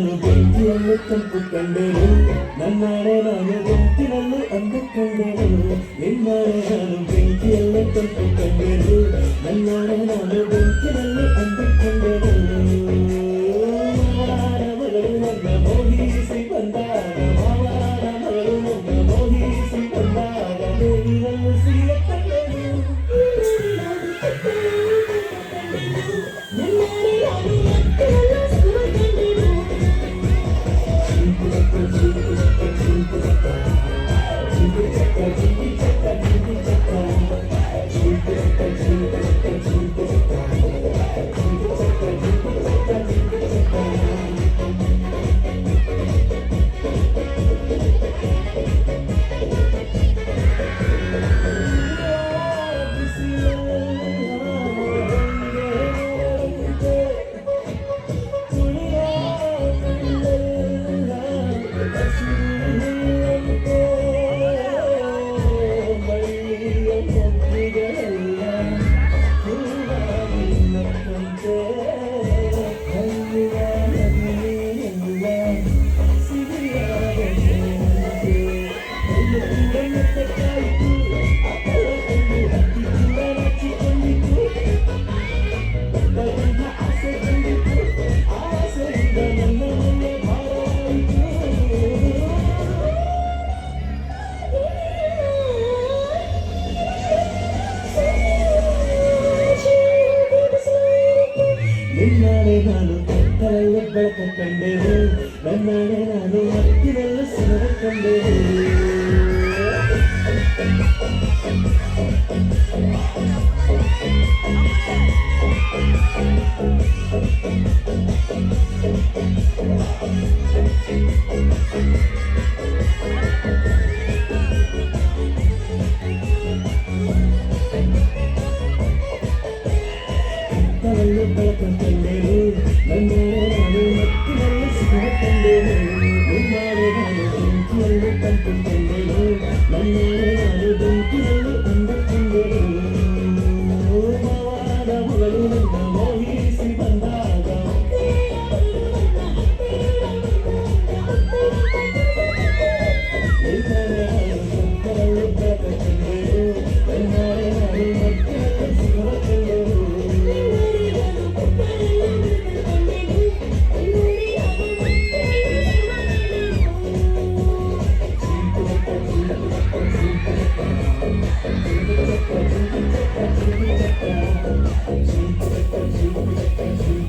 ನಾನು ಬೆಂಕಿಯನ್ನು ತಂಪು ಕಂಡೆನು ನನ್ನಾಳೆ ನಾನು ಬೆಂಕಿನಲ್ಲೂ ಅಂದುಕೊಂಡೆನು ನಿನ್ನಾಳೆ ನಾನು ಬೆಂಕಿಯಲ್ಲೇ ತಂಪು ಕಂಡೆನು ನನ್ನಾಳೆ ನಾನು ಬೆಂಕಿನಲ್ಲೂ ಅಂದುಕೊಂಡೆನು ಮಾವನ ಮಗಳು ನನ್ನ ಮೋಹಿಸಿ ಬಂದಾಗ ಮಾವನ ಮಗಳು ನನ್ನ ಮೋಹಿಸಿ ಬಂದಾಗ ದೇವಿರನ್ನು ಸಿಗ ಕಂಡೆನು ನಿನ್ನಾಳೆ ನಾನು ಕತ್ತಲಲ್ಲಿ ಬೆಳಕ ಕಂಡೆನು ನನ್ನಾಳೆ ನಾನು ಮತ್ತಿನಲ್ಲಿ ಸುರ ಕಂಡೆನು ಕತ್ತಲಲ್ಲಿ ಬೆಳಕ ಕಂಡೆನು ನನ್ನಾಳೆ ನಾನು ಮತ್ತಿನಲ್ಲಿ ಸುರ ಕಂಡೆನು ನಿನ್ನಾಳೆ ನಾನು ಬೆಂಕಿಯಲ್ಲಿ ತಂಪು ಕಂಡೆನು ನನ್ನಾಳೆ ನಾನು ಬೆಂಕಿಯಲ್ಲಿ ಅಂದುಕೊಂಡೆನು ಮಾವನ ಮಗಳು ನನ್ನ ಮೋಹಿಸಿ ಬಂದಾಗ ನಿನ್ನಾಳೆ ನಾನು ಕತ್ತಲಲ್ಲಿ ಬೆಳಕ ಕಂಡೆನು ನನ್ನಾಳೆ ನಾನು ಮತ್ತಿನಲ್ಲಿ ಸುರ ಕಂಡೆನು Thank you.